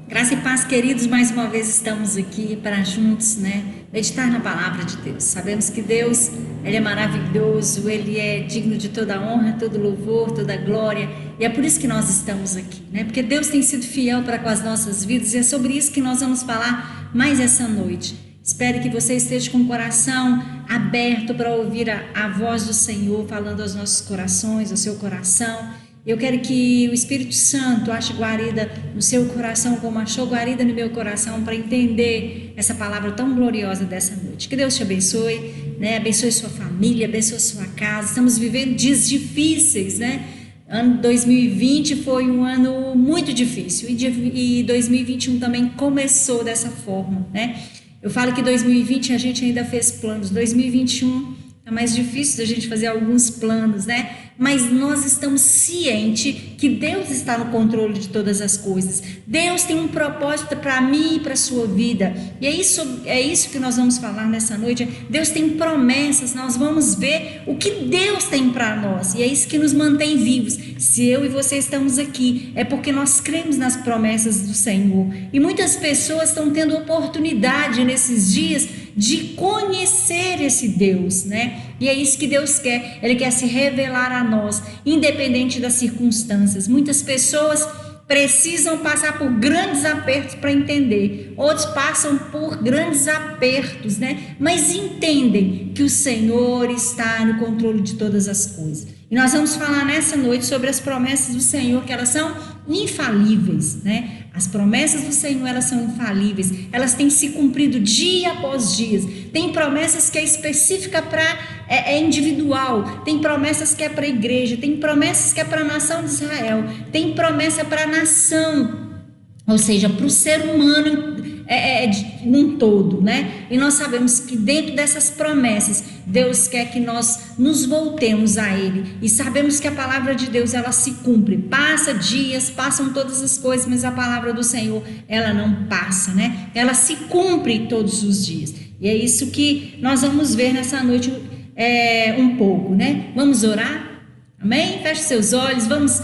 Graça e paz, queridos, mais uma vez estamos aqui para juntos, meditar na palavra de Deus. Sabemos que Deus, Ele é maravilhoso, Ele é digno de toda honra, todo louvor, toda glória, e é por isso que nós estamos aqui, porque Deus tem sido fiel para com as nossas vidas, e é sobre isso que nós vamos falar mais essa noite. Espero que você esteja com o coração aberto para ouvir a voz do Senhor falando aos nossos corações, ao seu coração. Eu quero que o Espírito Santo ache guarida no seu coração, como achou guarida no meu coração, para entender essa palavra tão gloriosa dessa noite. Que Deus te abençoe, abençoe sua família, abençoe sua casa. Estamos vivendo dias difíceis, Ano 2020 foi um ano muito difícil e 2021 também começou dessa forma, Eu falo que 2020 a gente ainda fez planos, 2021 é mais difícil da gente fazer alguns planos, Mas nós estamos cientes que Deus está no controle de todas as coisas. Deus tem um propósito para mim e para a sua vida. E é isso que nós vamos falar nessa noite. Deus tem promessas, nós vamos ver o que Deus tem para nós. E é isso que nos mantém vivos. Se eu e você estamos aqui, é porque nós cremos nas promessas do Senhor. E muitas pessoas estão tendo oportunidade nesses dias de conhecer esse Deus, E é isso que Deus quer. Ele quer se revelar a nós, independente das circunstâncias. Muitas pessoas precisam passar por grandes apertos para entender. Outros passam por grandes apertos, Mas entendem que o Senhor está no controle de todas as coisas. E nós vamos falar nessa noite sobre as promessas do Senhor, que elas são infalíveis, As promessas do Senhor, elas são infalíveis. Elas têm se cumprido dia após dia. Tem promessas que é específica é individual. Tem promessas que é para a igreja. Tem promessas que é para a nação de Israel. Tem promessa para a nação, ou seja, para o ser humano num todo, E nós sabemos que dentro dessas promessas, Deus quer que nós nos voltemos a Ele, e sabemos que a palavra de Deus, ela se cumpre. Passa dias, passam todas as coisas, mas a palavra do Senhor, ela não passa, Ela se cumpre todos os dias, e é isso que nós vamos ver nessa noite um pouco, Vamos orar? Amém? Feche seus olhos, vamos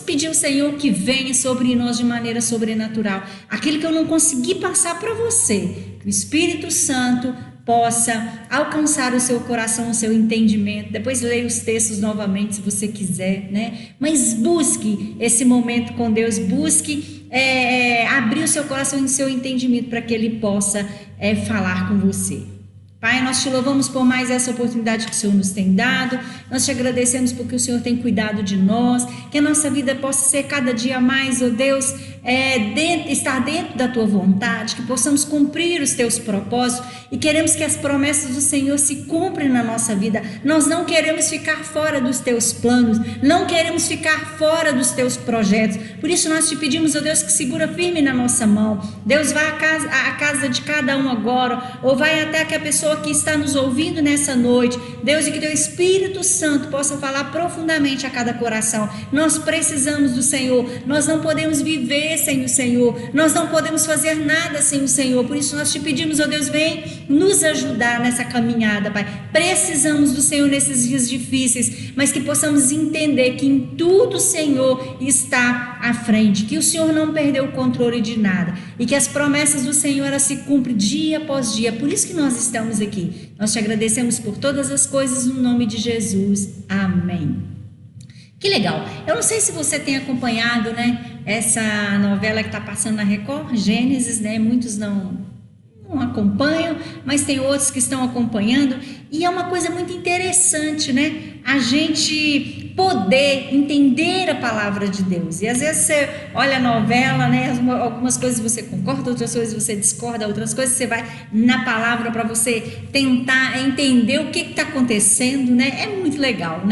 pedir ao Senhor que venha sobre nós de maneira sobrenatural. Aquilo que eu não consegui passar para você, que o Espírito Santo possa alcançar o seu coração, o seu entendimento. Depois leia os textos novamente se você quiser, Mas busque esse momento com Deus, busque abrir o seu coração e o seu entendimento para que Ele possa falar com você. Pai, nós te louvamos por mais essa oportunidade que o Senhor nos tem dado. Nós te agradecemos porque o Senhor tem cuidado de nós, que a nossa vida possa ser cada dia mais, ó Deus, estar dentro da tua vontade, que possamos cumprir os teus propósitos, e queremos que as promessas do Senhor se cumpram na nossa vida. Nós não queremos ficar fora dos teus planos, não queremos ficar fora dos teus projetos. Por isso nós te pedimos, ó Deus, que segura firme na nossa mão. Deus, vai à casa de cada um agora, ou vai até que a pessoa que está nos ouvindo nessa noite, Deus, e que teu Espírito Santo possa falar profundamente a cada coração. Nós precisamos do Senhor, nós não podemos viver sem o Senhor, nós não podemos fazer nada sem o Senhor. Por isso nós te pedimos, ó Deus, vem nos ajudar nessa caminhada, Pai. Precisamos do Senhor nesses dias difíceis, mas que possamos entender que em tudo o Senhor está à frente, que o Senhor não perdeu o controle de nada, e que as promessas do Senhor, elas se cumprem dia após dia. Por isso que nós estamos aqui. Nós te agradecemos por todas as coisas no nome de Jesus. Amém. Que legal. Eu não sei se você tem acompanhado, essa novela que está passando na Record, Gênesis, Muitos não acompanham, mas tem outros que estão acompanhando, e é uma coisa muito interessante, A gente poder entender a palavra de Deus. E às vezes você olha a novela, algumas coisas você concorda, outras coisas você discorda, outras coisas você vai na palavra para você tentar entender o que está acontecendo, É muito legal,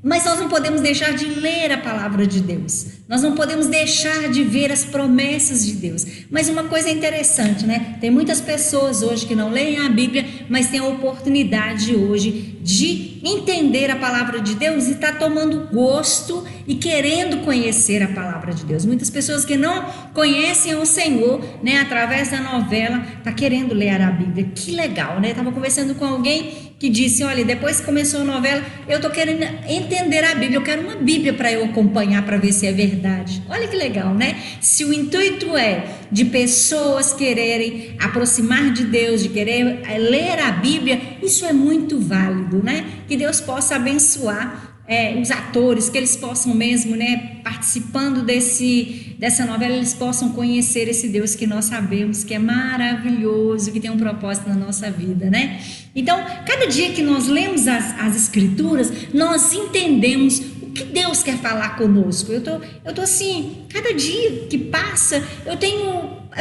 Mas nós não podemos deixar de ler a palavra de Deus. Nós não podemos deixar de ver as promessas de Deus. Mas uma coisa interessante, Tem muitas pessoas hoje que não leem a Bíblia, mas têm a oportunidade hoje de entender a palavra de Deus e está tomando gosto e querendo conhecer a palavra de Deus. Muitas pessoas que não conhecem o Senhor, através da novela, está querendo ler a Bíblia. Que legal, Estava conversando com alguém que disse, olha, depois que começou a novela, eu estou querendo entender a Bíblia, eu quero uma Bíblia para eu acompanhar, para ver se é verdade. Olha que legal, né? Se o intuito é de pessoas quererem aproximar de Deus, de querer ler a Bíblia, isso é muito válido, né? Que Deus possa abençoar os atores, que eles possam mesmo, né, participando dessa novela, eles possam conhecer esse Deus que nós sabemos que é maravilhoso, que tem um propósito na nossa vida, né? Então, cada dia que nós lemos as Escrituras, nós entendemos o que Deus quer falar conosco. Eu tô assim, cada dia que passa,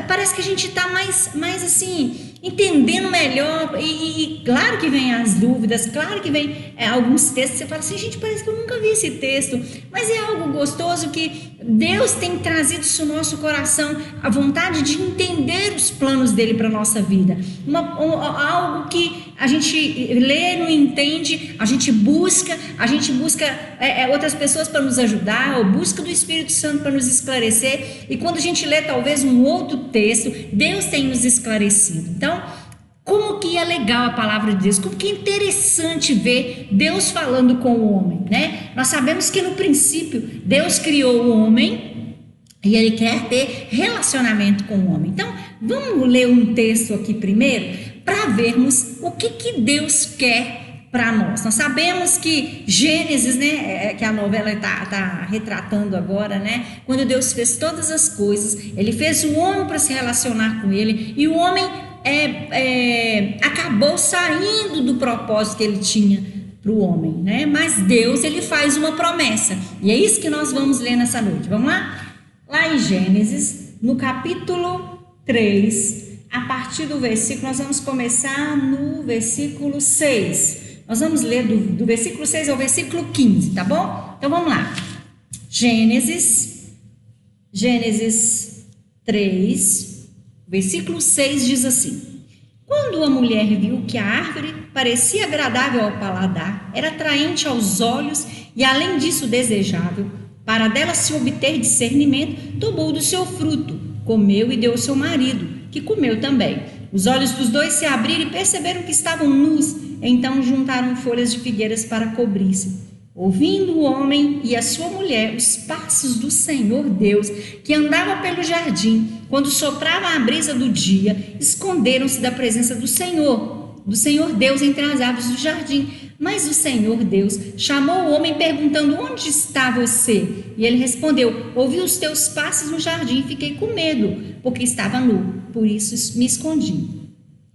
parece que a gente está mais assim, entendendo melhor, e claro que vem as dúvidas, claro que vem alguns textos, você fala assim, gente, parece que eu nunca vi esse texto, mas é algo gostoso que Deus tem trazido isso no nosso coração, a vontade de entender os planos dele para a nossa vida, algo que a gente lê, não entende, a gente busca outras pessoas para nos ajudar, ou busca do Espírito Santo para nos esclarecer, e quando a gente lê talvez um outro texto, Deus tem nos esclarecido. Então, como que é legal a palavra de Deus, como que é interessante ver Deus falando com o homem, né? Nós sabemos que no princípio Deus criou o homem e ele quer ter relacionamento com o homem. Então, vamos ler um texto aqui primeiro para vermos o que Deus quer para nós. Nós sabemos que Gênesis, né, que a novela está retratando agora, né, quando Deus fez todas as coisas, ele fez o homem para se relacionar com ele, e o homem acabou saindo do propósito que ele tinha para o homem, né? Mas Deus, ele faz uma promessa, e é isso que nós vamos ler nessa noite. Vamos lá? Lá em Gênesis, no capítulo 3, a partir do versículo, nós vamos começar no versículo 6. Nós vamos ler do versículo 6 ao versículo 15, tá bom? Então vamos lá. Gênesis 3, versículo 6 diz assim: quando a mulher viu que a árvore parecia agradável ao paladar, era atraente aos olhos e além disso desejável, para dela se obter discernimento, tomou do seu fruto, comeu e deu ao seu marido, que comeu também. Os olhos dos dois se abriram e perceberam que estavam nus, então juntaram folhas de figueiras para cobrir-se. Ouvindo o homem e a sua mulher os passos do Senhor Deus, que andava pelo jardim, quando soprava a brisa do dia, esconderam-se da presença do Senhor Deus entre as árvores do jardim. Mas o Senhor Deus chamou o homem perguntando: onde está você? E ele respondeu: ouvi os teus passos no jardim e fiquei com medo, porque estava nu, por isso me escondi.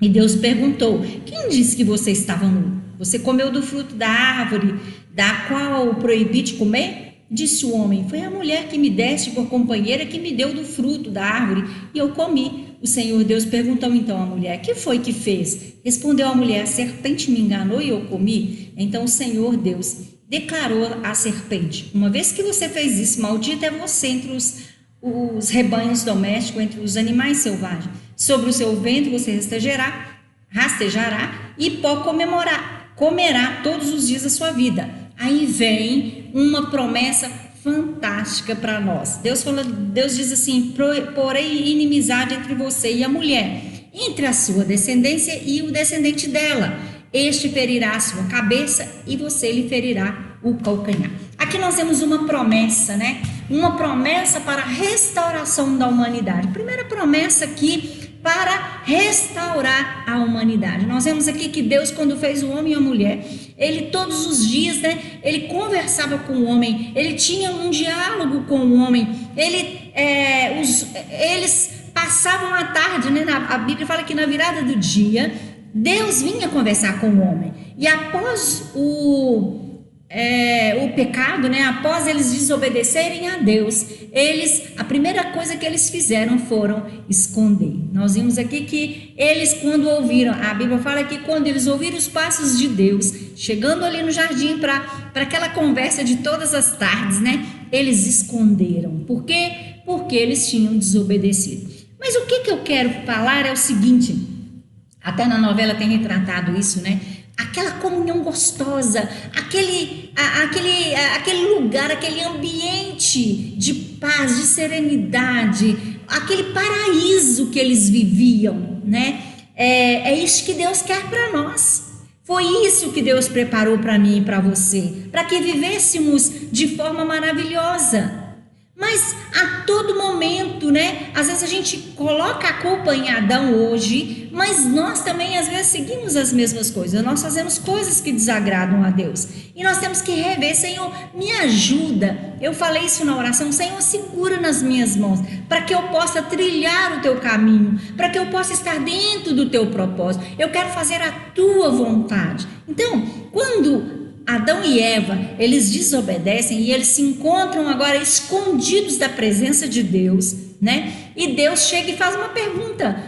E Deus perguntou: quem disse que você estava nu? Você comeu do fruto da árvore da qual proibi de comer? Disse o homem: foi a mulher que me deste por companheira que me deu do fruto da árvore e eu comi. O Senhor Deus perguntou então à mulher: que foi que fez? Respondeu a mulher: a serpente me enganou e eu comi. Então o Senhor Deus declarou à serpente: uma vez que você fez isso, maldita é você entre os rebanhos domésticos, entre os animais selvagens. Sobre o seu ventre você rastejará e pó comerá todos os dias da sua vida. Aí vem uma promessa fantástica para nós. Deus diz assim: porém inimizade entre você e a mulher, entre a sua descendência e o descendente dela. Este ferirá a sua cabeça e você lhe ferirá o calcanhar. Aqui nós temos uma promessa, né? Uma promessa para a restauração da humanidade. Primeira promessa aqui para restaurar a humanidade. Nós vemos aqui que Deus, quando fez o homem e a mulher, ele todos os dias, né, ele conversava com o homem, ele tinha um diálogo com o homem, eles passavam a tarde, né, a Bíblia fala que na virada do dia, Deus vinha conversar com o homem, e após o pecado, né, após eles desobedecerem a Deus, a primeira coisa que eles fizeram foram esconder. Nós vimos aqui que eles, quando ouviram, a Bíblia fala que quando eles ouviram os passos de Deus, chegando ali no jardim para aquela conversa de todas as tardes, né, eles esconderam. Por quê? Porque eles tinham desobedecido. Mas o que eu quero falar é o seguinte, até na novela tem retratado isso, né? Aquela comunhão gostosa, aquele lugar, aquele ambiente de paz, de serenidade, aquele paraíso que eles viviam, né? É isso que Deus quer para nós. Foi isso que Deus preparou para mim e para você, para que vivêssemos de forma maravilhosa. Mas a todo momento, né? Às vezes a gente coloca a culpa em Adão hoje, mas nós também às vezes seguimos as mesmas coisas. Nós fazemos coisas que desagradam a Deus. E nós temos que rever, Senhor, me ajuda. Eu falei isso na oração, Senhor, segura nas minhas mãos, para que eu possa trilhar o teu caminho, para que eu possa estar dentro do teu propósito. Eu quero fazer a tua vontade. Então, quando Adão e Eva, eles desobedecem e eles se encontram agora escondidos da presença de Deus, né? E Deus chega e faz uma pergunta: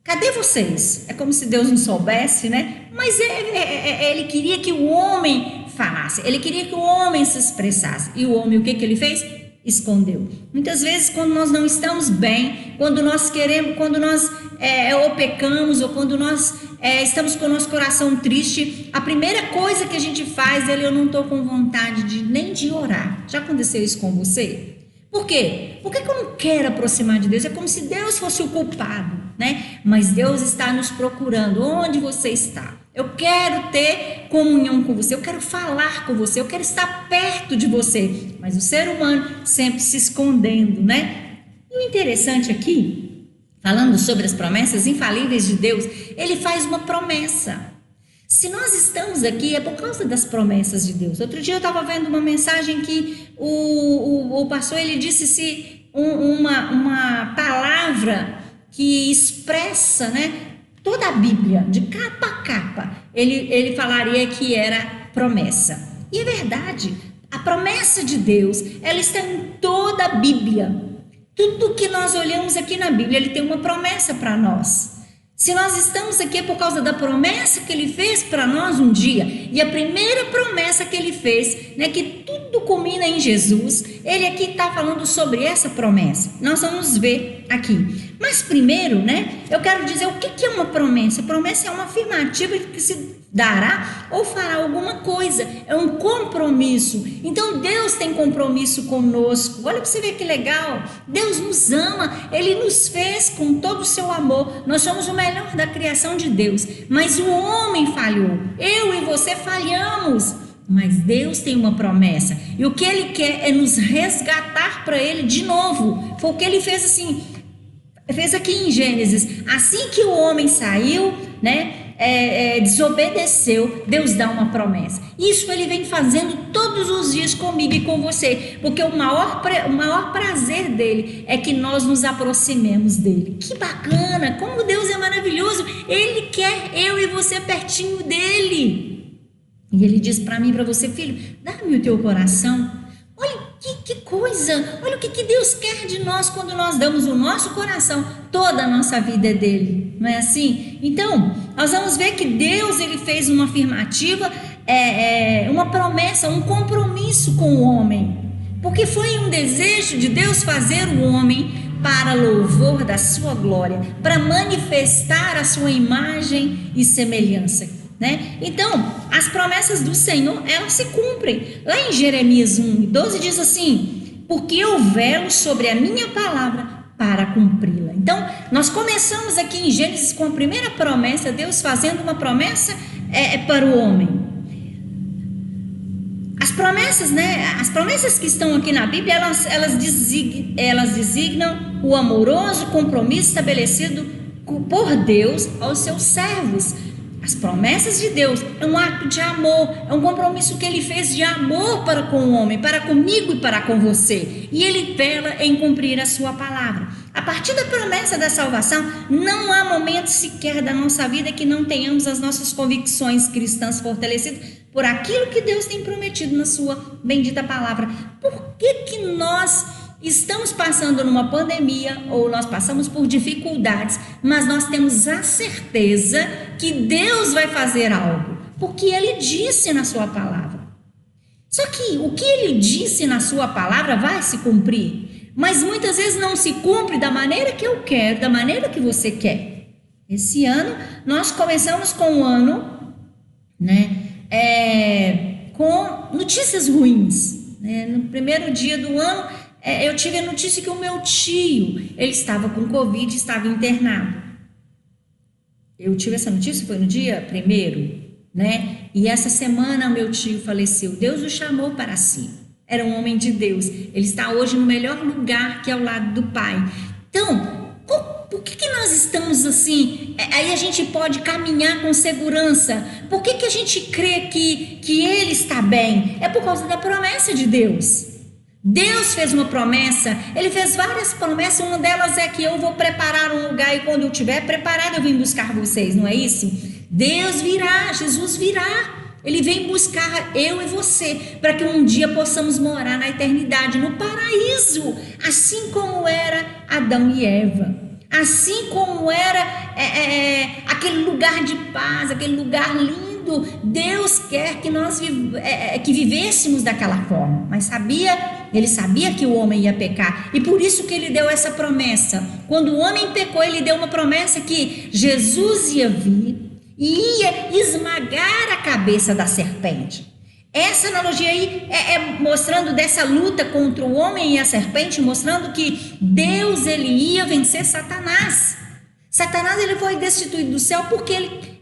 cadê vocês? É como se Deus não soubesse, né? Mas ele queria que o homem falasse, ele queria que o homem se expressasse. E o homem, o que ele fez? Escondeu. Muitas vezes, quando nós não estamos bem, quando nós queremos, quando nós ou pecamos, ou quando nós estamos com o nosso coração triste, a primeira coisa que a gente faz é: eu não estou com vontade nem de orar. Já aconteceu isso com você? Por quê? Por que eu não quero aproximar de Deus? É como se Deus fosse o culpado, né? Mas Deus está nos procurando. Onde você está? Eu quero ter comunhão com você, eu quero falar com você, eu quero estar perto de você. Mas o ser humano sempre se escondendo, né? E o interessante aqui, falando sobre as promessas infalíveis de Deus, ele faz uma promessa. Se nós estamos aqui, é por causa das promessas de Deus. Outro dia eu estava vendo uma mensagem que o pastor, ele disse uma palavra que expressa, né, toda a Bíblia, de capa a capa, ele falaria que era promessa. E é verdade, a promessa de Deus, ela está em toda a Bíblia. Tudo que nós olhamos aqui na Bíblia, ele tem uma promessa para nós. Se nós estamos aqui é por causa da promessa que ele fez para nós um dia. E a primeira promessa que ele fez, né, que tudo culmina em Jesus, ele aqui está falando sobre essa promessa. Nós vamos ver aqui. Mas primeiro, né, eu quero dizer o que é uma promessa. Promessa é uma afirmativa de que se dará ou fará alguma coisa. É um compromisso. Então Deus tem compromisso conosco. Olha para você ver que legal. Deus nos ama. Ele nos fez com todo o seu amor. Nós somos o melhor da criação de Deus. Mas o homem falhou. Eu e você falhamos. Mas Deus tem uma promessa. E o que ele quer é nos resgatar para ele de novo. Foi o que ele fez assim. Fez aqui em Gênesis. Assim que o homem saiu, né? Desobedeceu, Deus dá uma promessa. Isso ele vem fazendo todos os dias comigo e com você, porque o maior prazer dele é que nós nos aproximemos dele. Que bacana, como Deus é maravilhoso. Ele quer eu e você pertinho dele. E ele diz para mim e para você: filho, dá-me o teu coração. Olha que coisa, olha o que Deus quer de nós quando nós damos o nosso coração. Toda a nossa vida é dele, não é assim? Então, nós vamos ver que Deus, ele fez uma afirmativa, uma promessa, um compromisso com o homem. Porque foi um desejo de Deus fazer o homem para louvor da sua glória, para manifestar a sua imagem e semelhança. Né? Então, as promessas do Senhor, elas se cumprem. Lá em Jeremias 1:12 diz assim: porque eu velo sobre a minha palavra para cumpri-la. Então, nós começamos aqui em Gênesis com a primeira promessa, Deus fazendo uma promessa para o homem. As promessas, né? As promessas que estão aqui na Bíblia, elas designam o amoroso compromisso estabelecido por Deus aos seus servos. As promessas de Deus é um ato de amor, é um compromisso que ele fez de amor para com o homem, para comigo e para com você. E ele vela em cumprir a sua palavra. A partir da promessa da salvação, não há momento sequer da nossa vida que não tenhamos as nossas convicções cristãs fortalecidas por aquilo que Deus tem prometido na sua bendita palavra. Por que nós estamos passando numa pandemia ou nós passamos por dificuldades, mas nós temos a certeza que Deus vai fazer algo, porque ele disse na sua palavra. Só que o que ele disse na sua palavra vai se cumprir, mas muitas vezes não se cumpre da maneira que eu quero, da maneira que você quer. Esse ano nós começamos com um ano, né, com notícias ruins, né? No primeiro dia do ano eu tive a notícia que o meu tio, ele estava com Covid e estava internado. Eu tive essa notícia, foi no dia 1º. né? E essa semana meu tio faleceu. Deus o chamou para si. Era um homem de Deus. Ele está hoje no melhor lugar, que é ao lado do Pai. Então, por que nós estamos assim? Aí a gente pode caminhar com segurança. Por que a gente crê que Ele está bem? É por causa da promessa de Deus. Deus fez uma promessa, Ele fez várias promessas. Uma delas é que eu vou preparar um lugar e quando eu estiver preparado eu vim buscar vocês, não é isso? Deus virá, Jesus virá. Ele vem buscar eu e você para que um dia possamos morar na eternidade, no paraíso, assim como era Adão e Eva, assim como era aquele lugar de paz, aquele lugar lindo. Deus quer que nós que vivêssemos daquela forma, mas Ele sabia que o homem ia pecar e por isso que Ele deu essa promessa. Quando o homem pecou, Ele deu uma promessa que Jesus ia vir e ia esmagar a cabeça da serpente. Essa analogia aí é mostrando dessa luta contra o homem e a serpente, mostrando que Deus ele ia vencer Satanás. Satanás ele foi destituído do céu porque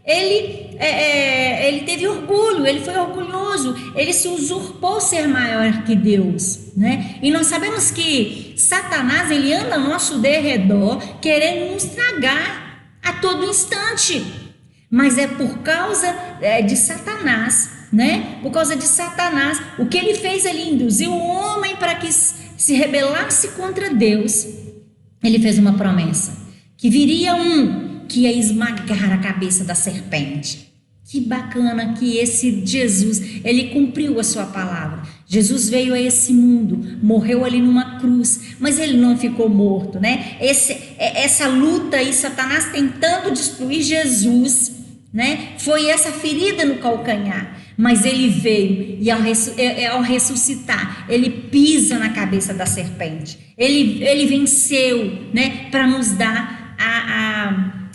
ele teve orgulho, ele foi orgulhoso, ele se usurpou ser maior que Deus, né? E nós sabemos que Satanás ele anda ao nosso derredor querendo nos tragar a todo instante. Mas é por causa de Satanás, né? Por causa de Satanás, o que ele fez? Ele induziu o homem para que se rebelasse contra Deus. Ele fez uma promessa, que viria que ia esmagar a cabeça da serpente. Que bacana que esse Jesus, ele cumpriu a sua palavra. Jesus veio a esse mundo, morreu ali numa cruz, mas ele não ficou morto, né? Essa luta aí, Satanás tentando destruir Jesus, né? Foi essa ferida no calcanhar, mas ele veio e ao ressuscitar, ele pisa na cabeça da serpente. Ele venceu, né? Para nos dar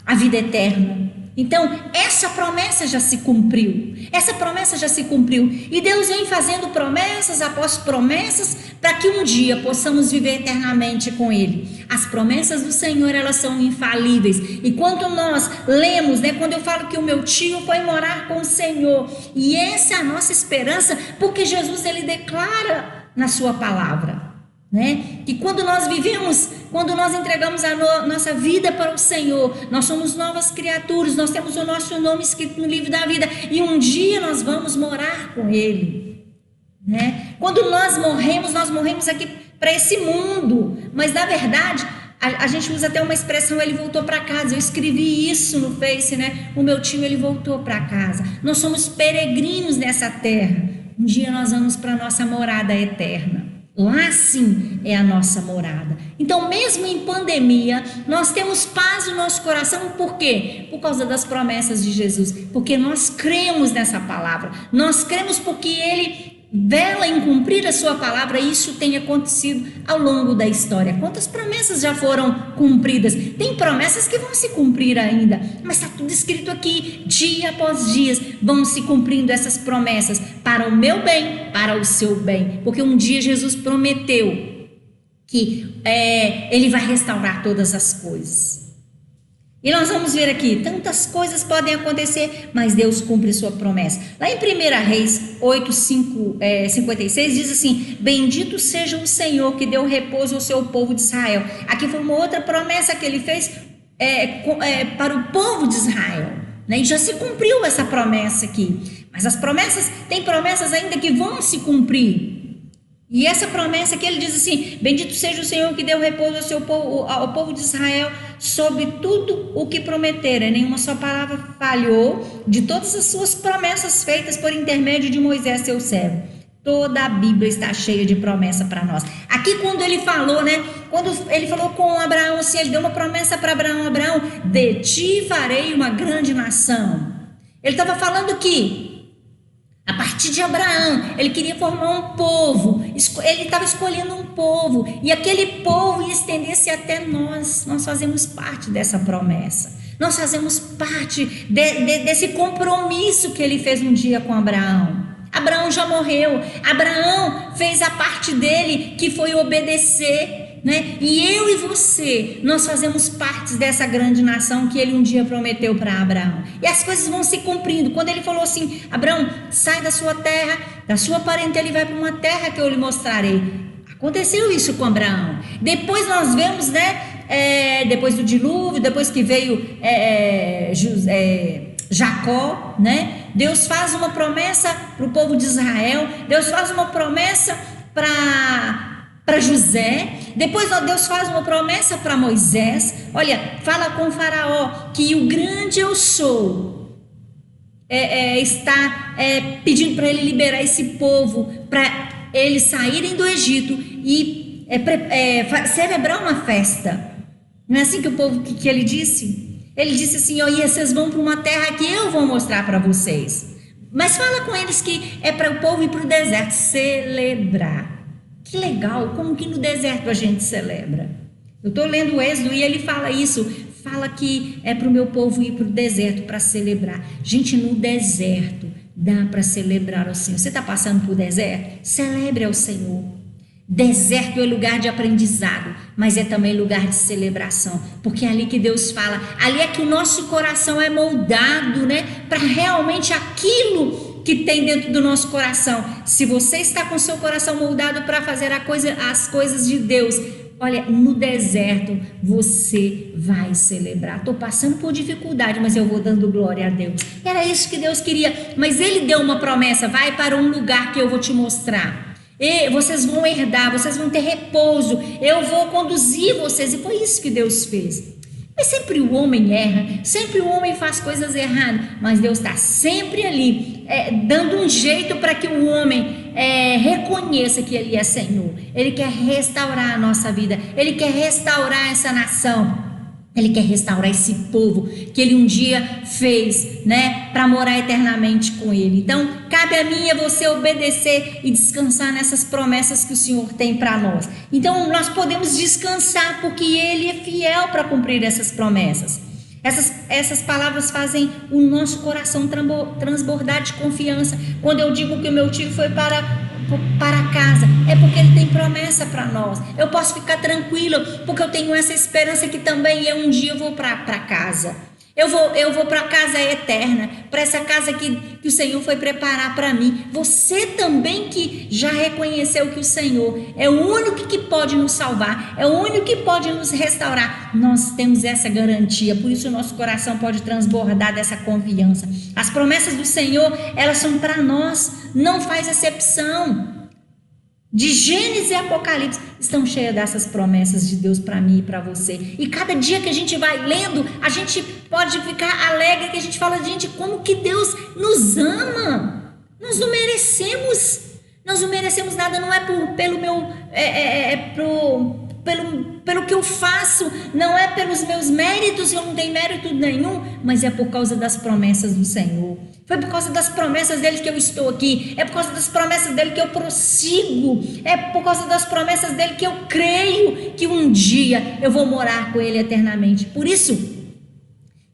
a vida eterna. Então, essa promessa já se cumpriu. Essa promessa já se cumpriu. E Deus vem fazendo promessas após promessas para que um dia possamos viver eternamente com Ele. As promessas do Senhor, elas são infalíveis. E quando nós lemos, né, quando eu falo que o meu tio foi morar com o Senhor, e essa é a nossa esperança, porque Jesus, ele declara na sua palavra, né? Que quando nós vivemos, quando nós entregamos a nossa vida para o Senhor, nós somos novas criaturas, nós temos o nosso nome escrito no livro da vida e um dia nós vamos morar com Ele, né? Quando nós morremos aqui para esse mundo, mas na verdade a gente usa até uma expressão, ele voltou para casa. Eu escrevi isso no Face, né? O meu tio, ele voltou para casa. Nós somos peregrinos nessa terra. Um dia nós vamos para a nossa morada eterna. Lá sim é a nossa morada. Então, mesmo em pandemia, nós temos paz no nosso coração. Por quê? Por causa das promessas de Jesus. Porque nós cremos nessa palavra. Nós cremos porque Ele vela em cumprir a sua palavra. E isso tem acontecido ao longo da história. Quantas promessas já foram cumpridas? Tem promessas que vão se cumprir ainda, mas está tudo escrito aqui. Dia após dia vão se cumprindo essas promessas para o meu bem, para o seu bem, porque um dia Jesus prometeu que Ele vai restaurar todas as coisas. E nós vamos ver aqui, tantas coisas podem acontecer, mas Deus cumpre sua promessa. Lá em 1 Reis 8:56 diz assim: bendito seja o Senhor que deu repouso ao seu povo de Israel. Aqui foi uma outra promessa que Ele fez para o povo de Israel, né? E já se cumpriu essa promessa aqui. Mas as promessas, tem promessas ainda que vão se cumprir. E essa promessa que ele diz assim: bendito seja o Senhor que deu repouso ao povo de Israel sobre tudo o que prometera. Nenhuma só palavra falhou de todas as suas promessas feitas por intermédio de Moisés, seu servo. Toda a Bíblia está cheia de promessa para nós. Aqui quando ele falou, né? Quando ele falou com Abraão, assim, ele deu uma promessa para Abraão: Abraão, de ti farei uma grande nação. Ele estava falando que a partir de Abraão, ele queria formar um povo, ele estava escolhendo um povo, e aquele povo ia estender-se até nós. Nós fazemos parte dessa promessa, nós fazemos parte desse compromisso que ele fez um dia com Abraão. Abraão já morreu, Abraão fez a parte dele, que foi obedecer, né? E eu e você, nós fazemos parte dessa grande nação que ele um dia prometeu para Abraão. E as coisas vão se cumprindo. Quando ele falou assim: Abraão, sai da sua terra, da sua parentela e vai para uma terra que eu lhe mostrarei. Aconteceu isso com Abraão. Depois nós vemos, né? Depois do dilúvio, depois que veio Jacó, né? Deus faz uma promessa para o povo de Israel. Deus faz uma promessa para José. Depois Deus faz uma promessa para Moisés. Olha, fala com o faraó que o grande eu sou está pedindo para ele liberar esse povo, para eles saírem do Egito e celebrar uma festa. Não é assim que o povo que ele disse? Ele disse assim: e vocês vão para uma terra que eu vou mostrar para vocês. Mas fala com eles que é para o povo ir para o deserto celebrar. Que legal, como que no deserto a gente celebra? Eu estou lendo o Êxodo e ele fala isso. Fala que é para o meu povo ir para o deserto para celebrar. Gente, no deserto dá para celebrar ao Senhor. Você está passando por deserto? Celebre ao Senhor. Deserto é lugar de aprendizado, mas é também lugar de celebração, porque é ali que Deus fala, ali é que o nosso coração é moldado, né, para realmente aquilo que tem dentro do nosso coração. Se você está com seu coração moldado para fazer as coisas de Deus, olha, no deserto você vai celebrar. Estou passando por dificuldade, mas eu vou dando glória a Deus. Era isso que Deus queria, mas Ele deu uma promessa: vai para um lugar que eu vou te mostrar. E vocês vão herdar, vocês vão ter repouso, eu vou conduzir vocês. E foi isso que Deus fez. Mas sempre o homem erra, sempre o homem faz coisas erradas, mas Deus está sempre ali, dando um jeito para que o homem reconheça que Ele é Senhor. Ele quer restaurar a nossa vida, Ele quer restaurar essa nação. Ele quer restaurar esse povo que Ele um dia fez, né, para morar eternamente com Ele. Então, cabe a mim e a você obedecer e descansar nessas promessas que o Senhor tem para nós. Então, nós podemos descansar porque Ele é fiel para cumprir essas promessas. Essas palavras fazem o nosso coração transbordar de confiança. Quando eu digo que o meu tio foi para casa, é porque Ele tem promessa para nós. Eu posso ficar tranquilo porque eu tenho essa esperança que também eu um dia vou para casa. Eu vou para a casa eterna, para essa casa que o Senhor foi preparar para mim. Você também que já reconheceu que o Senhor é o único que pode nos salvar, é o único que pode nos restaurar. Nós temos essa garantia, por isso o nosso coração pode transbordar dessa confiança. As promessas do Senhor, elas são para nós, não faz exceção. De Gênesis e Apocalipse estão cheias dessas promessas de Deus para mim e para você. E cada dia que a gente vai lendo, a gente pode ficar alegre, que a gente fala: gente, como que Deus nos ama. Nós não merecemos nada, não é pelo que eu faço, não é pelos meus méritos, eu não tenho mérito nenhum, mas é por causa das promessas do Senhor. Foi por causa das promessas dele que eu estou aqui, é por causa das promessas dele que eu prossigo, é por causa das promessas dele que eu creio que um dia eu vou morar com ele eternamente. Por isso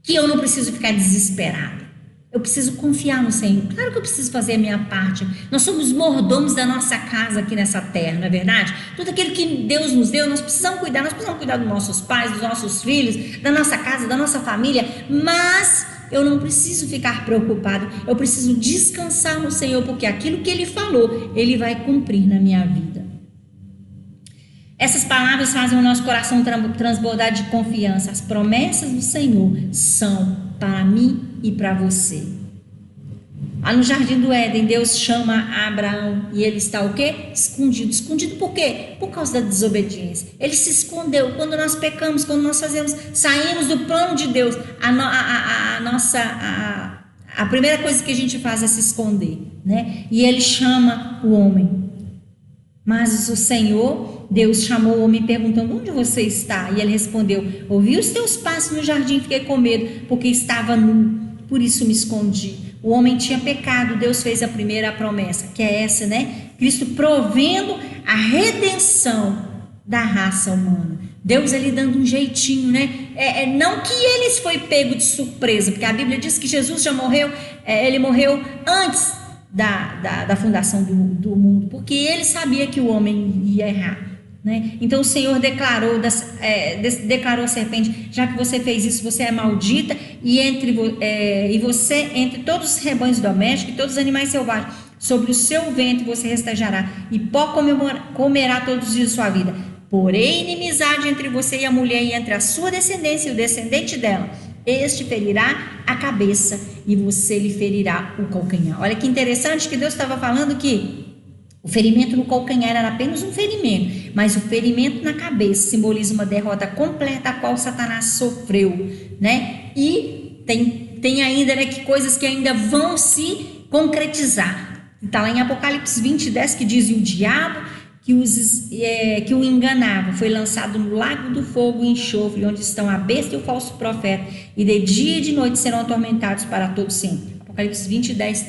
que eu não preciso ficar desesperado. Eu preciso confiar no Senhor. Claro que eu preciso fazer a minha parte. Nós somos mordomos da nossa casa aqui nessa terra, não é verdade? Tudo aquilo que Deus nos deu, nós precisamos cuidar. Nós precisamos cuidar dos nossos pais, dos nossos filhos, da nossa casa, da nossa família. Mas eu não preciso ficar preocupado. Eu preciso descansar no Senhor, porque aquilo que Ele falou, Ele vai cumprir na minha vida. Essas palavras fazem o nosso coração transbordar de confiança. As promessas do Senhor são para mim e para você. Lá no Jardim do Éden, Deus chama Abraão e ele está o quê? Escondido. Escondido por quê? Por causa da desobediência. Ele se escondeu. Quando nós pecamos, quando nós saímos do plano de Deus, a primeira coisa que a gente faz é se esconder, né? E ele chama o homem. Mas o Senhor, Deus chamou o homem perguntando: onde você está? E ele respondeu: ouvi os teus passos no jardim, fiquei com medo, porque estava nu, por isso me escondi. O homem tinha pecado, Deus fez a primeira promessa, que é essa, né? Cristo provendo a redenção da raça humana. Deus ali dando um jeitinho, né? Não que eles foi pego de surpresa, porque a Bíblia diz que Jesus já morreu, ele morreu antes da fundação do mundo, porque ele sabia que o homem ia errar. né? Então o Senhor declarou à serpente: já que você fez isso, você é maldita, e você, entre todos os rebanhos domésticos e todos os animais selvagens, sobre o seu ventre você restejará, e pó comerá todos os dias de sua vida. Porém, inimizade entre você e a mulher, e entre a sua descendência e o descendente dela. Este ferirá a cabeça, e você lhe ferirá o calcanhar. Olha que interessante que Deus estava falando que o ferimento no calcanhar era apenas um ferimento, mas o ferimento na cabeça simboliza uma derrota completa a qual Satanás sofreu, né? E tem ainda, né, que coisas que ainda vão se concretizar. Está lá em Apocalipse 20:10 que diz: e o diabo que o enganava foi lançado no lago do fogo e enxofre, onde estão a besta e o falso profeta, e de dia e de noite serão atormentados para todo sempre. Apocalipse 20:10,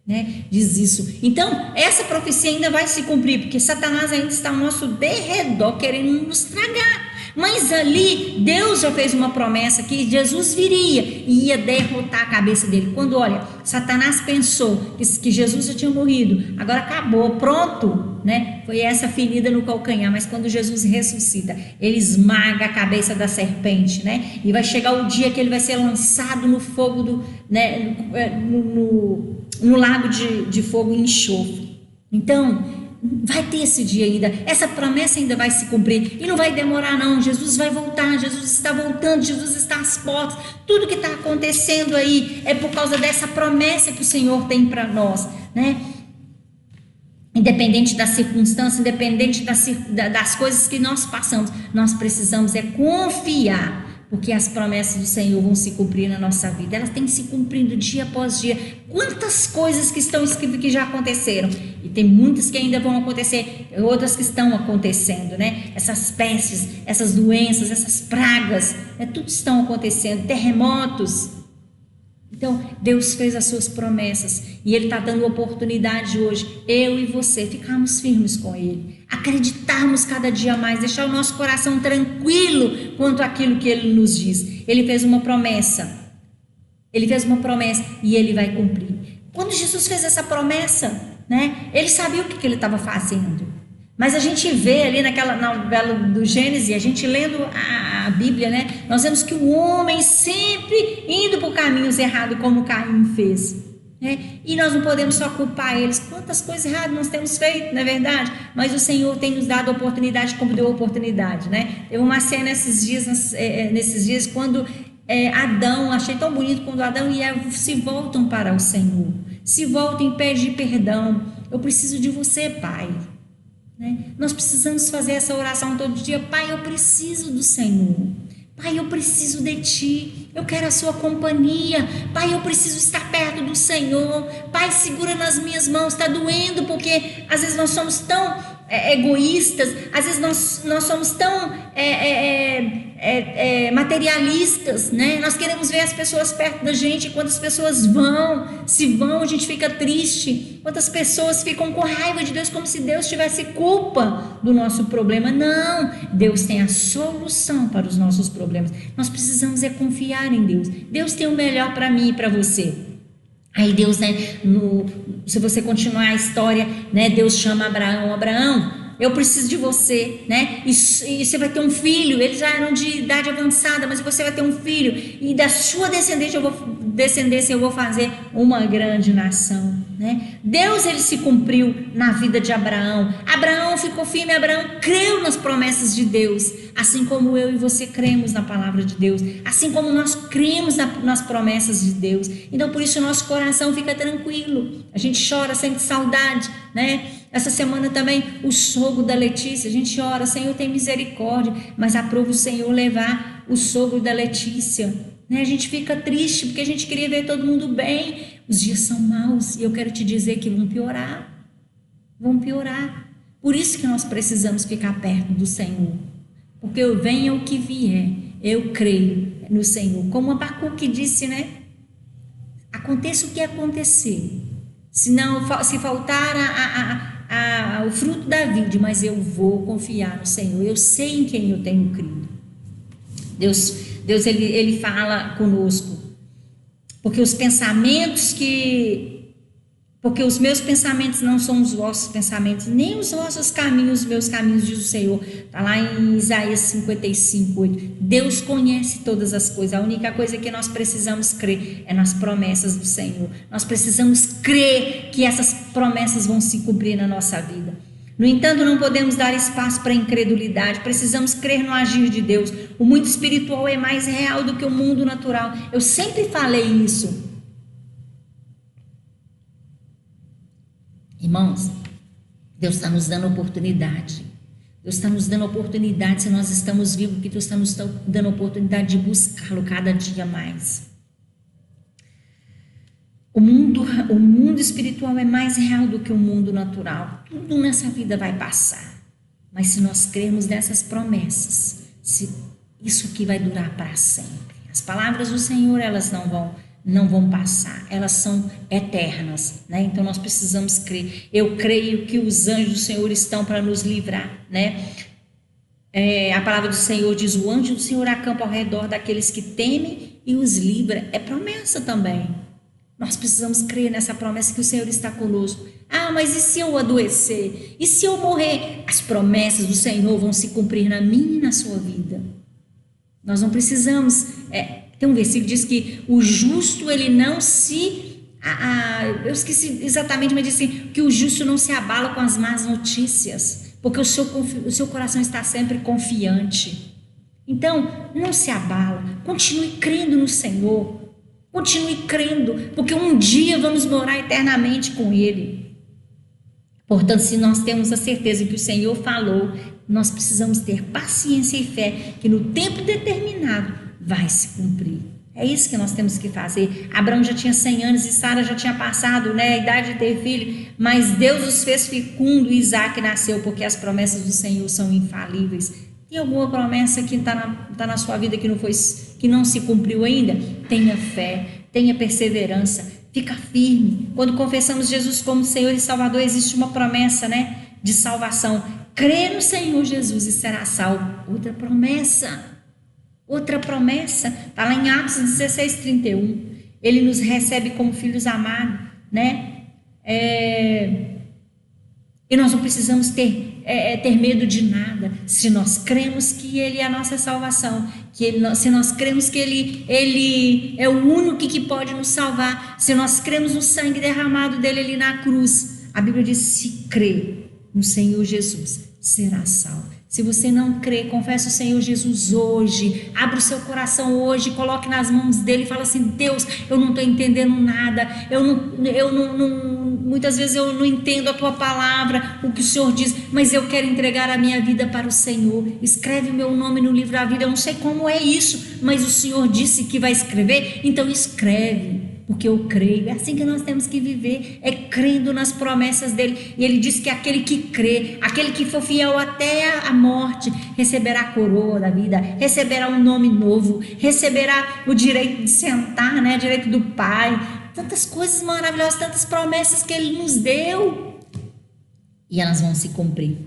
né, diz isso. Então, essa profecia ainda vai se cumprir, porque Satanás ainda está ao nosso derredor, querendo nos tragar. Mas ali, Deus já fez uma promessa que Jesus viria e ia derrotar a cabeça dele. Quando, olha, Satanás pensou que Jesus já tinha morrido, agora acabou, pronto, né? Foi essa ferida no calcanhar. Mas quando Jesus ressuscita, ele esmaga a cabeça da serpente, né? E vai chegar o dia que ele vai ser lançado no fogo no lago de fogo e enxofre. Então, vai ter esse dia ainda, essa promessa ainda vai se cumprir, e não vai demorar não. Jesus vai voltar, Jesus está voltando, Jesus está às portas. Tudo que está acontecendo aí é por causa dessa promessa que o Senhor tem para nós, né? Independente da circunstância, independente das coisas que nós passamos, nós precisamos confiar, porque as promessas do Senhor vão se cumprir na nossa vida. Elas têm se cumprindo dia após dia. Quantas coisas que estão escritas que já aconteceram, e tem muitas que ainda vão acontecer, outras que estão acontecendo, né? Essas pestes, essas doenças, essas pragas, tudo estão acontecendo, terremotos. Então, Deus fez as suas promessas, e Ele está dando oportunidade hoje, eu e você, ficarmos firmes com Ele, acreditarmos cada dia mais, deixar o nosso coração tranquilo quanto àquilo que Ele nos diz. Ele fez uma promessa, e Ele vai cumprir. Quando Jesus fez essa promessa, né, Ele sabia o que Ele estava fazendo. Mas a gente vê ali naquela novela do Gênesis, a gente lendo a Bíblia, né, nós vemos que o homem sempre indo por caminhos errados, como Caim fez, né? E nós não podemos só culpar eles. Quantas coisas erradas nós temos feito, não é verdade? Mas o Senhor tem nos dado oportunidade, como deu oportunidade, né? Teve uma cena nesses dias quando Adão, achei tão bonito quando Adão e Eva se voltam para o Senhor, se voltam e pedem perdão. Eu preciso de você, Pai. Nós precisamos fazer essa oração todo dia. Pai, eu preciso do Senhor. Pai, eu preciso de Ti. Eu quero a Sua companhia. Pai, eu preciso estar perto do Senhor. Pai, segura nas minhas mãos. Está doendo porque às vezes nós somos tão egoístas. Às vezes nós somos tão materialistas, né? Nós queremos ver as pessoas perto da gente. Quando as pessoas se vão, a gente fica triste. Quantas pessoas ficam com raiva de Deus, como se Deus tivesse culpa do nosso problema. Não, Deus tem a solução para os nossos problemas. Nós precisamos confiar em Deus. Deus tem o melhor para mim e para você. Aí Deus, né, se você continuar a história, né, Deus chama Abraão, eu preciso de você, né? E você vai ter um filho. Eles já eram de idade avançada, mas você vai ter um filho, e da sua descendência eu vou fazer uma grande nação, né? Deus, ele se cumpriu na vida de Abraão. Abraão ficou firme, Abraão creu nas promessas de Deus, assim como eu e você cremos na palavra de Deus, assim como nós cremos nas promessas de Deus. Então, por isso o nosso coração fica tranquilo. A gente chora, sente saudade, né? Essa semana também o sogro da Letícia, a gente ora, Senhor, tem misericórdia, mas aprova o Senhor levar o sogro da Letícia, né? A gente fica triste porque a gente queria ver todo mundo bem. Os dias são maus e eu quero te dizer que vão piorar. Por isso que nós precisamos ficar perto do Senhor, porque venha o que vier, eu creio no Senhor. Como Abacuque disse, né? Aconteça o que acontecer, se faltar o fruto da vide, mas eu vou confiar no Senhor. Eu sei em quem eu tenho crido. Deus ele fala conosco, porque os pensamentos que Porque os meus pensamentos não são os vossos pensamentos, nem os vossos caminhos, os meus caminhos, diz o Senhor. Está lá em Isaías 55, 8. Deus conhece todas as coisas. A única coisa que nós precisamos crer é nas promessas do Senhor. Nós precisamos crer que essas promessas vão se cumprir na nossa vida. No entanto, não podemos dar espaço para a incredulidade. Precisamos crer no agir de Deus. O mundo espiritual é mais real do que o mundo natural. Eu sempre falei isso. Irmãos, Deus está nos dando oportunidade. Deus está nos dando oportunidade. Se nós estamos vivos, que Deus está nos dando oportunidade de buscá-lo cada dia mais. O mundo espiritual é mais real do que o mundo natural. Tudo nessa vida vai passar. Mas se nós crermos nessas promessas, isso aqui vai durar para sempre. As palavras do Senhor, elas não vão passar, elas são eternas, né? Então nós precisamos crer. Eu creio que os anjos do Senhor estão para nos livrar, né? A palavra do Senhor diz: o anjo do Senhor acampa ao redor daqueles que temem e os livra. É promessa também. Nós precisamos crer nessa promessa que o Senhor está conosco. Ah, mas e se eu adoecer? E se eu morrer? As promessas do Senhor vão se cumprir na minha e na sua vida. Nós não precisamos... Tem um versículo que diz que o justo, ele não se... eu esqueci exatamente, mas diz assim, que o justo não se abala com as más notícias, porque o seu coração está sempre confiante. Então, não se abala, continue crendo no Senhor, continue crendo, porque um dia vamos morar eternamente com Ele. Portanto, se nós temos a certeza que o Senhor falou, nós precisamos ter paciência e fé, que no tempo determinado vai se cumprir. É isso que nós temos que fazer. Abraão já tinha 100 anos e Sara já tinha passado, né, a idade de ter filho, mas Deus os fez fecundo e Isaac nasceu, porque as promessas do Senhor são infalíveis. Tem alguma promessa que está na sua vida que não se cumpriu ainda? Tenha fé, tenha perseverança, fica firme. Quando confessamos Jesus como Senhor e Salvador, existe uma promessa, né, de salvação. Crê no Senhor Jesus e será salvo. Outra promessa, está lá em Atos 16:31. Ele nos recebe como filhos amados, né? E nós não precisamos ter medo de nada, se nós cremos que Ele é a nossa salvação, se nós cremos que Ele é o único que pode nos salvar, se nós cremos no sangue derramado dele ali na cruz. A Bíblia diz: se crê no Senhor Jesus, será salvo. Se você não crê, confesse o Senhor Jesus hoje, abra o seu coração hoje, coloque nas mãos dele e fala assim: Deus, eu não estou entendendo nada, muitas vezes eu não entendo a tua palavra, o que o Senhor diz, mas eu quero entregar a minha vida para o Senhor. Escreve o meu nome no livro da vida. Eu não sei como é isso, mas o Senhor disse que vai escrever, então escreve, porque eu creio. É assim que nós temos que viver, é crendo nas promessas dele. E ele diz que aquele que crê, aquele que for fiel até a morte, receberá a coroa da vida, receberá um nome novo, receberá o direito de sentar, né, direito do Pai. Tantas coisas maravilhosas, tantas promessas que ele nos deu, e elas vão se cumprir.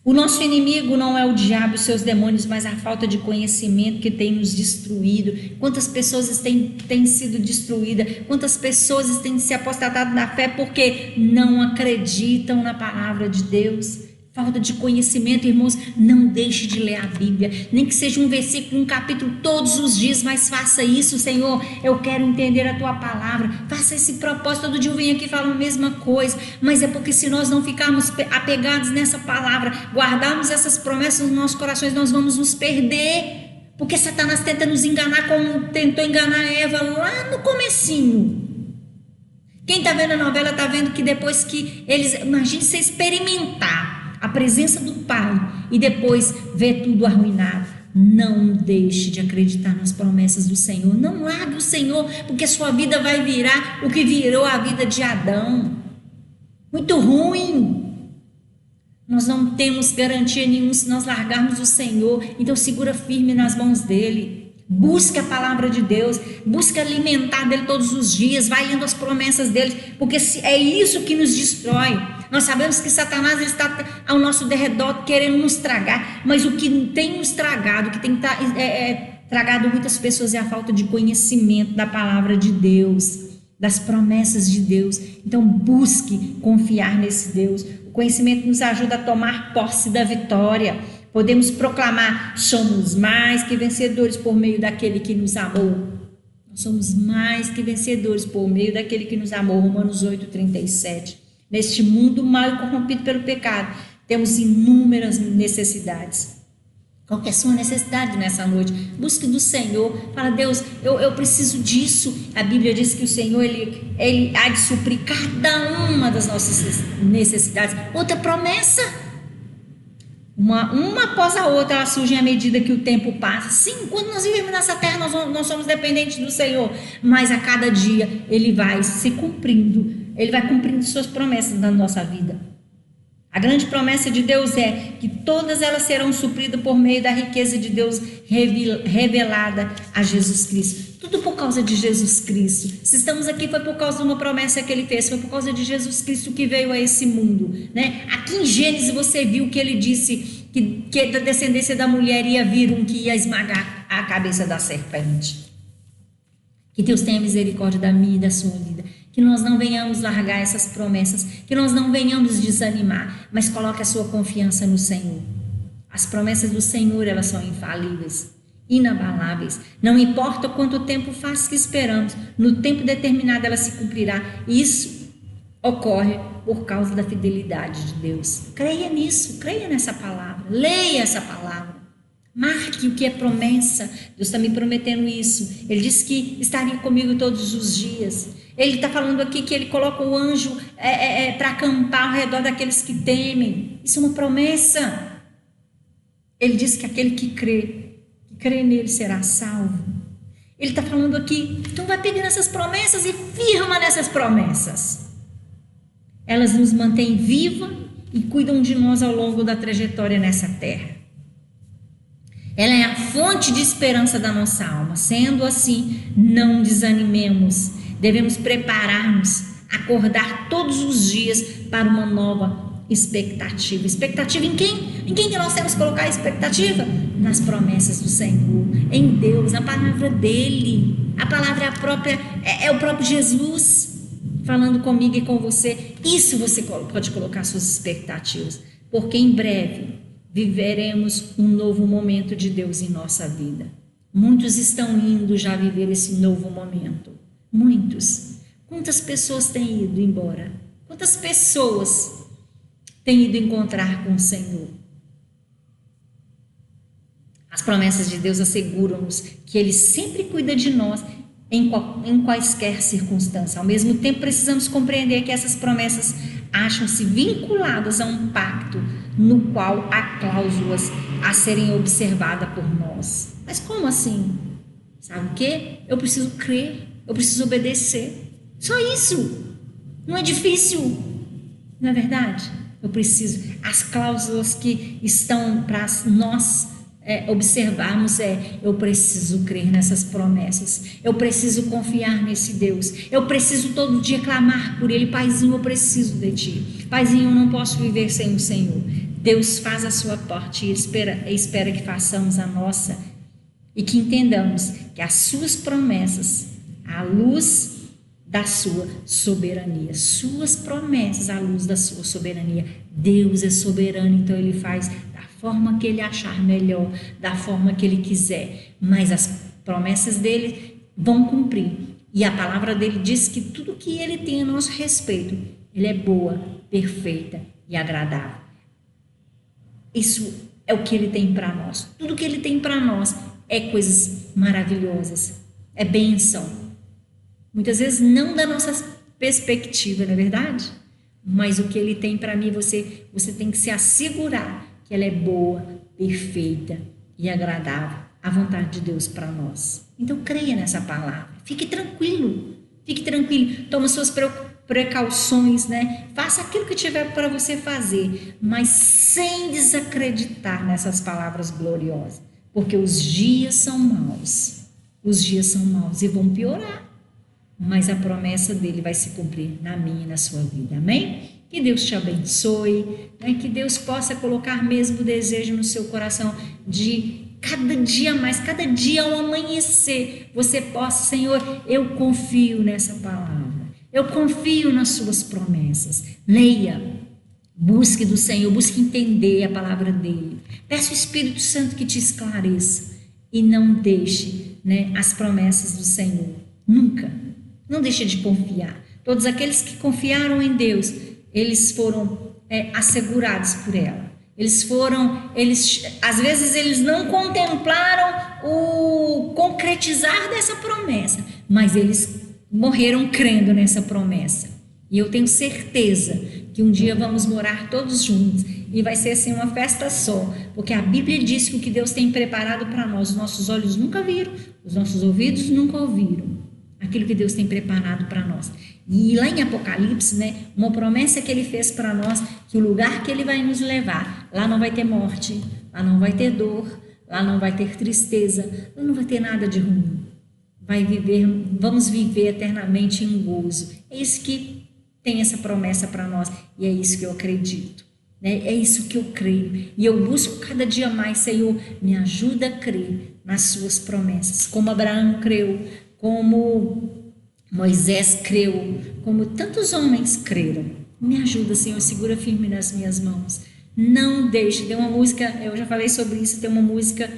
O nosso inimigo não é o diabo e seus demônios, mas a falta de conhecimento que tem nos destruído. Quantas pessoas têm sido destruídas, quantas pessoas têm se apostatado da fé porque não acreditam na palavra de Deus. Falta de conhecimento, irmãos. Não deixe de ler a Bíblia, nem que seja um versículo, um capítulo todos os dias, mas faça isso. Senhor, eu quero entender a tua palavra. Faça esse propósito. Todo dia eu venho aqui e falo a mesma coisa, mas é porque se nós não ficarmos apegados nessa palavra, guardarmos essas promessas nos nossos corações, nós vamos nos perder, porque Satanás tenta nos enganar como tentou enganar Eva lá no comecinho. Quem está vendo a novela está vendo que depois que eles, imagine você experimentar a presença do Pai e depois ver tudo arruinado. Não deixe de acreditar nas promessas do Senhor. Não largue o Senhor, porque sua vida vai virar o que virou a vida de Adão. Muito ruim. Nós não temos garantia nenhuma se nós largarmos o Senhor. Então segura firme nas mãos dele. Busque a palavra de Deus, busque alimentar dele todos os dias, vai lendo as promessas dele, porque é isso que nos destrói. Nós sabemos que Satanás está ao nosso derredor querendo nos tragar, mas o que tem nos tragado, o que tem tragado muitas pessoas é a falta de conhecimento da palavra de Deus. das promessas de Deus. Então busque confiar nesse Deus. O conhecimento nos ajuda a tomar posse da vitória. Podemos proclamar: somos mais que vencedores por meio daquele que nos amou. Nós somos mais que vencedores por meio daquele que nos amou. Romanos 8:37. Neste mundo mal e corrompido pelo pecado, temos inúmeras necessidades. Qual que é a sua necessidade nessa noite? Busque do Senhor. Fala: Deus, eu preciso disso. A Bíblia diz que o Senhor ele há de suprir cada uma das nossas necessidades. Outra promessa, uma após a outra, ela surge à medida que o tempo passa. Sim, quando nós vivemos nessa terra, nós somos dependentes do Senhor, mas a cada dia Ele vai se cumprindo, Ele vai cumprindo suas promessas na nossa vida. A grande promessa de Deus é que todas elas serão supridas por meio da riqueza de Deus revelada a Jesus Cristo. Tudo por causa de Jesus Cristo. Se estamos aqui, foi por causa de uma promessa que Ele fez, foi por causa de Jesus Cristo que veio a esse mundo, né? Aqui em Gênesis você viu que Ele disse que da descendência da mulher ia vir um que ia esmagar a cabeça da serpente. Que Deus tenha misericórdia da minha e da sua vida. Que nós não venhamos largar essas promessas, que nós não venhamos desanimar, mas coloque a sua confiança no Senhor. As promessas do Senhor, elas são infalíveis, inabaláveis. Não importa quanto tempo faz que esperamos, no tempo determinado ela se cumprirá. Isso ocorre por causa da fidelidade de Deus. Creia nisso, creia nessa palavra, leia essa palavra. Marque o que é promessa. Deus está me prometendo isso. Ele disse que estaria comigo todos os dias. Ele está falando aqui que Ele coloca o anjo para acampar ao redor daqueles que temem. Isso é uma promessa. Ele diz que aquele que crê nele será salvo. Ele está falando aqui, então vai pegando essas promessas e firma nessas promessas. Elas nos mantêm vivas e cuidam de nós ao longo da trajetória nessa terra. Ela é a fonte de esperança da nossa alma. Sendo assim, não desanimemos. Devemos preparar-nos, acordar todos os dias para uma nova expectativa. Expectativa em quem? Em quem que nós temos que colocar a expectativa? Nas promessas do Senhor, em Deus, na palavra dEle. A palavra é o próprio Jesus falando comigo e com você. Isso você pode colocar suas expectativas, porque em breve viveremos um novo momento de Deus em nossa vida. Muitos estão indo já viver esse novo momento. Muitos. Quantas pessoas têm ido embora? Quantas pessoas têm ido encontrar com o Senhor? As promessas de Deus asseguram-nos que Ele sempre cuida de nós em quaisquer circunstâncias. Ao mesmo tempo, precisamos compreender que essas promessas acham-se vinculadas a um pacto no qual há cláusulas a serem observadas por nós. Mas como assim? Sabe o quê? Eu preciso crer, eu preciso obedecer. Só isso. Não é difícil, não é verdade? Eu preciso. As cláusulas que estão para nós observarmos eu preciso crer nessas promessas, eu preciso confiar nesse Deus, eu preciso todo dia clamar por Ele. Paizinho, eu preciso de Ti. Paizinho, eu não posso viver sem o Senhor. Deus faz a sua parte e espera que façamos a nossa e que entendamos que as suas promessas, à luz da sua soberania, suas promessas à luz da sua soberania. Deus é soberano, então Ele faz da forma que Ele achar melhor, da forma que Ele quiser, mas as promessas dEle vão cumprir, e a palavra dEle diz que tudo que Ele tem a nosso respeito, Ele é boa, perfeita e agradável. Isso é o que Ele tem para nós. Tudo que Ele tem para nós é coisas maravilhosas, é bênção. Muitas vezes não da nossa perspectiva, não é verdade? Mas o que Ele tem para mim, você tem que se assegurar que ela é boa, perfeita e agradável, a vontade de Deus para nós. Então creia nessa palavra, fique tranquilo, toma suas precauções, né? Faça aquilo que tiver para você fazer, mas sem desacreditar nessas palavras gloriosas, porque os dias são maus e vão piorar. Mas a promessa dele vai se cumprir na minha e na sua vida, amém? Que Deus te abençoe, né? Que Deus possa colocar mesmo o desejo no seu coração de cada dia mais, cada dia ao amanhecer, você possa, Senhor, eu confio nessa palavra, Eu confio nas suas promessas. Leia, busque do Senhor, busque entender a palavra dele. Peça o Espírito Santo que te esclareça e não deixe, né, as promessas do Senhor. Nunca. Não deixe de confiar. Todos aqueles que confiaram em Deus, eles foram assegurados por ela. Às vezes eles não contemplaram o concretizar dessa promessa, mas eles morreram crendo nessa promessa. E eu tenho certeza que um dia vamos morar todos juntos e vai ser assim uma festa só, porque a Bíblia diz que o que Deus tem preparado para nós, os nossos olhos nunca viram, os nossos ouvidos nunca ouviram aquilo que Deus tem preparado para nós. E lá em Apocalipse, né, uma promessa que ele fez para nós, que o lugar que ele vai nos levar, lá não vai ter morte, lá não vai ter dor, lá não vai ter tristeza, lá não vai ter nada de ruim. Vamos viver eternamente em gozo. É isso que tem essa promessa para nós e é isso que eu acredito, né? É isso que eu creio e eu busco cada dia mais. Senhor, me ajuda a crer nas suas promessas, como Abraão creu, como Moisés creu, como tantos homens creram. Me ajuda, Senhor, segura firme nas minhas mãos. Não deixe. Tem uma música, eu já falei sobre isso, tem uma música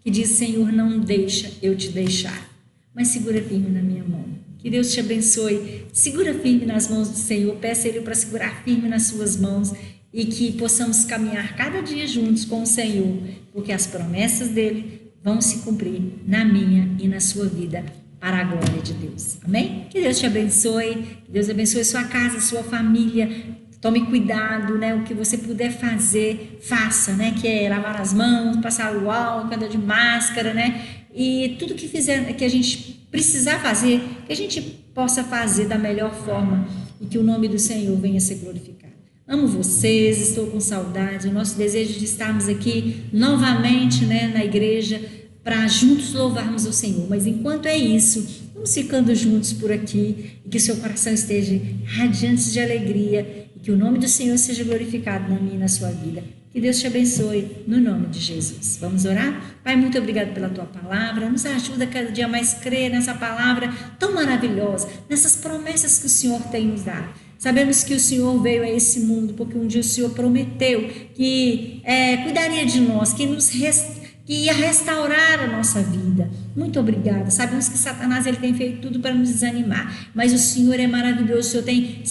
que diz: Senhor, não deixa eu te deixar, mas segura firme na minha mão. Que Deus te abençoe. Segura firme nas mãos do Senhor. Peça a Ele para segurar firme nas suas mãos e que possamos caminhar cada dia juntos com o Senhor, porque as promessas dEle vão se cumprir na minha e na sua vida, para a glória de Deus. Amém? Que Deus te abençoe. Que Deus abençoe sua casa, sua família. Tome cuidado, né? O que você puder fazer, faça, né? Que é lavar as mãos, passar o álcool, andar de máscara, né? E tudo que fizer, que a gente precisar fazer, que a gente possa fazer da melhor forma e que o nome do Senhor venha a ser glorificado. Amo vocês, estou com saudade. O nosso desejo de estarmos aqui novamente, né, na igreja, para juntos louvarmos o Senhor. Mas enquanto é isso, vamos ficando juntos por aqui e que o seu coração esteja radiante de alegria e que o nome do Senhor seja glorificado na minha e na sua vida. Que Deus te abençoe no nome de Jesus. Vamos orar? Pai, muito obrigado pela tua palavra. Nos ajuda cada dia mais a crer nessa palavra tão maravilhosa, nessas promessas que o Senhor tem nos dado. Sabemos que o Senhor veio a esse mundo porque um dia o Senhor prometeu que cuidaria de nós, que ia restaurar a nossa vida. Muito obrigada. Sabemos que Satanás ele tem feito tudo para nos desanimar, mas o Senhor é maravilhoso. O Senhor tem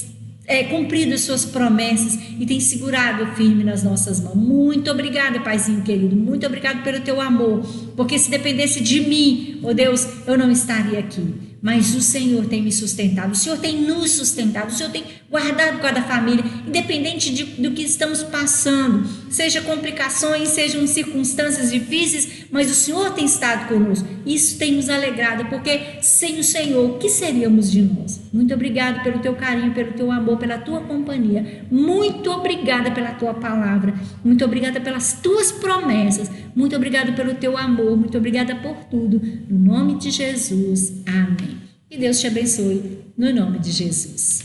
cumprido as suas promessas e tem segurado firme nas nossas mãos. Muito obrigada, Paizinho querido. Muito obrigado pelo teu amor, porque se dependesse de mim, oh Deus, eu não estaria aqui. Mas o Senhor tem me sustentado, o Senhor tem nos sustentado, o Senhor tem guardado cada família, independente do que estamos passando, seja complicações, sejam circunstâncias difíceis, mas o Senhor tem estado conosco. Isso tem nos alegrado, porque sem o Senhor, o que seríamos de nós? Muito obrigado pelo teu carinho, pelo teu amor, pela tua companhia. Muito obrigada pela tua palavra, muito obrigada pelas tuas promessas, muito obrigada pelo teu amor, muito obrigada por tudo. No nome de Jesus, amém. Que Deus te abençoe, no nome de Jesus.